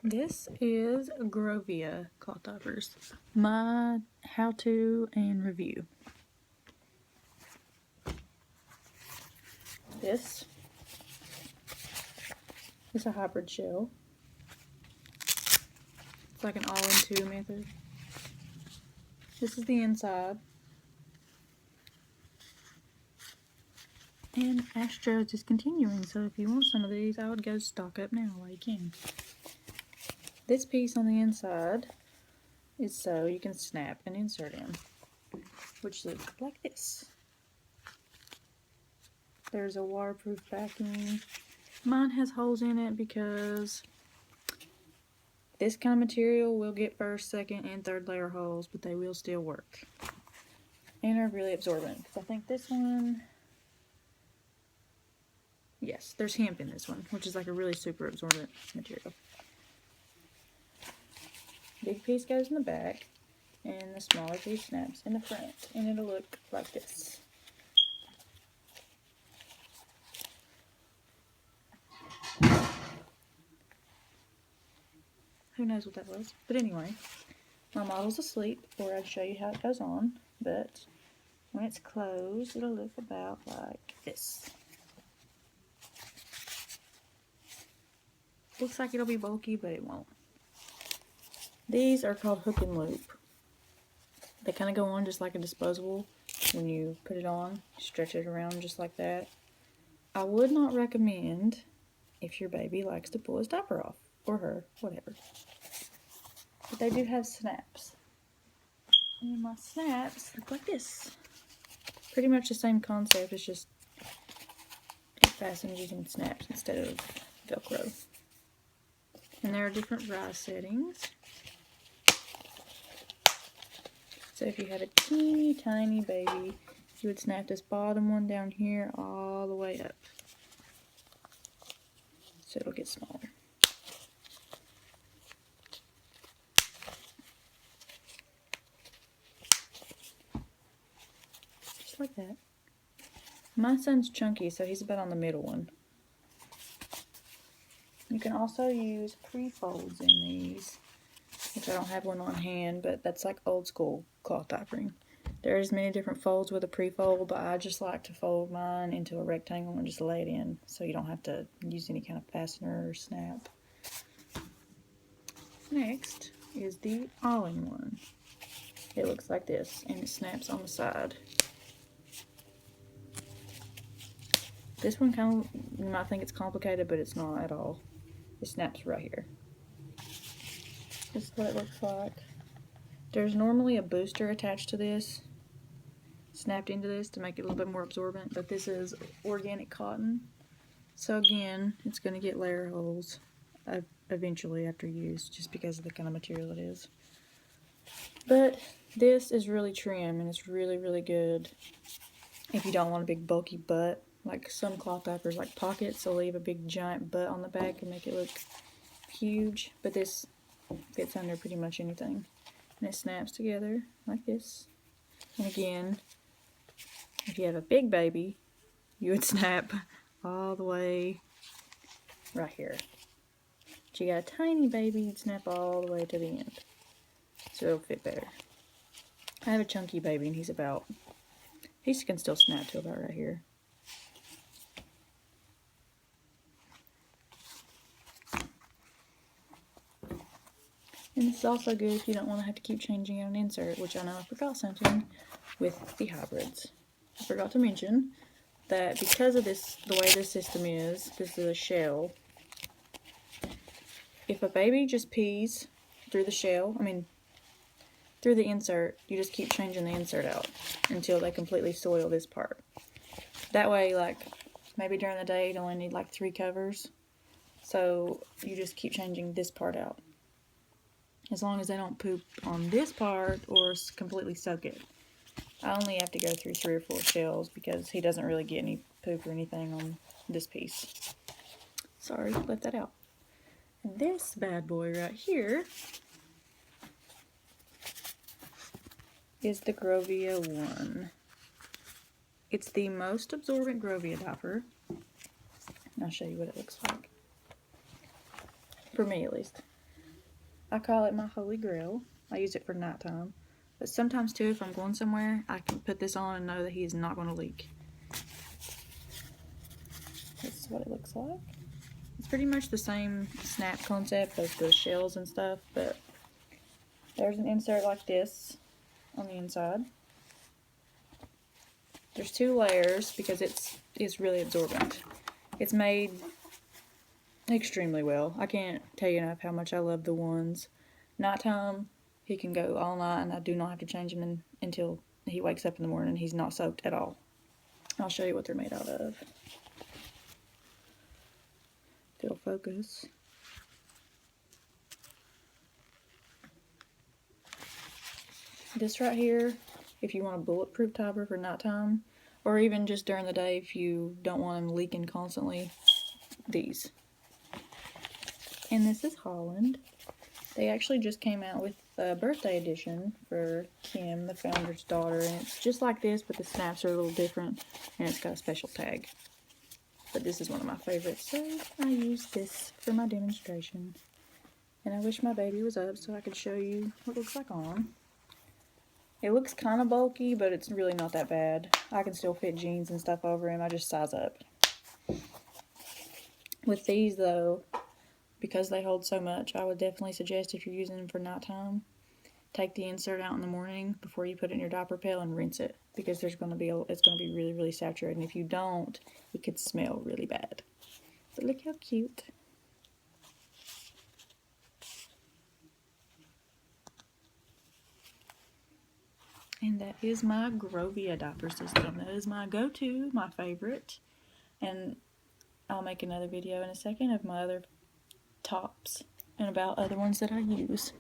This is Grovia cloth diapers. My how-to and review. This is a hybrid shell. It's like an all-in-two method. This is the inside. And Astro is discontinuing, so if you want some of these, I would go stock up now while you can. This piece on the inside is so you can snap and insert in, which looks like this. There's a waterproof backing. Mine has holes in it because this kind of material will get first, second, and third layer holes, but they will still work. And are really absorbent. Because I think this one, yes, there's hemp in this one, which is like a really super absorbent material. Big piece goes in the back, and the smaller piece snaps in the front, and it'll look like this. Who knows what that was? But anyway, my model's asleep, or I'd show you how it goes on, but when it's closed, it'll look about like this. Looks like it'll be bulky, but it won't. These are called hook and loop. They kind of go on just like a disposable. When you put it on, stretch it around just like that. I would not recommend if your baby likes to pull his diaper off, or her, whatever. But they do have snaps. And my snaps look like this. Pretty much the same concept, it's just it fastens using snaps instead of Velcro. And there are different rise settings. So if you had a teeny tiny baby, you would snap this bottom one down here all the way up. So it'll get smaller. Just like that. My son's chunky, so he's about on the middle one. You can also use pre-folds in these, which I don't have one on hand, but that's like old school cloth diapering. There's many different folds with a pre-fold, but I just like to fold mine into a rectangle and just lay it in, so you don't have to use any kind of fastener or snap. Next is the all-in-one. It looks like this, and it snaps on the side. This one kind of, you might think it's complicated, but it's not at all. It snaps right here. This is what it looks like. There's normally a booster attached to this, snapped into this to make it a little bit more absorbent, but this is organic cotton. So again, it's going to get layer holes eventually after use, just because of the kind of material it is. But this is really trim, and it's really, really good if you don't want a big bulky butt. Like some cloth diapers, like pockets, will leave a big giant butt on the back and make it look huge, but this fits under pretty much anything. And it snaps together like this. And again, if you have a big baby, you would snap all the way right here. But you got a tiny baby, you'd snap all the way to the end. So it'll fit better. I have a chunky baby, and he can still snap to about right here. And this is also good if you don't want to have to keep changing out an insert, which I know I forgot something with the hybrids. I forgot to mention that because of this, the way this system is, this is a shell. If a baby just pees through the shell, through the insert, you just keep changing the insert out until they completely soil this part. That way, like, maybe during the day you'd only need like 3 covers. So you just keep changing this part out. As long as they don't poop on this part or completely soak it. I only have to go through 3 or 4 shells because he doesn't really get any poop or anything on this piece. Sorry, left that out. And this bad boy right here is the Grovia 1. It's the most absorbent Grovia diaper. I'll show you what it looks like. For me, at least. I call it my holy grail. I use it for nighttime. But sometimes too, if I'm going somewhere, I can put this on and know that he is not going to leak. This is what it looks like. It's pretty much the same snap concept as the shells and stuff, but there's an insert like this on the inside. There's 2 layers because it's really absorbent. It's made extremely well. I can't tell you enough how much I love the ones. Nighttime, he can go all night and I do not have to change him until he wakes up in the morning. He's not soaked at all. I'll show you what they're made out of. If it'll focus. This right here, if you want a bulletproof diaper for nighttime, or even just during the day if you don't want them leaking constantly, these. And this is Holland. They actually just came out with a birthday edition for Kim, the founder's daughter, and it's just like this, but the snaps are a little different, and it's got a special tag. But this is one of my favorites, so I use this for my demonstration. And I wish my baby was up so I could show you what it looks like on. It looks kind of bulky, but it's really not that bad. I can still fit jeans and stuff over him. I just size up. With these, though, because they hold so much, I would definitely suggest if you're using them for nighttime, take the insert out in the morning before you put it in your diaper pail and rinse it, because it's going to be really, really saturated. And if you don't, it could smell really bad. But look how cute. And that is my Grovia diaper system. That is my go-to, my favorite. And I'll make another video in a second of my other tops and about other ones that I use.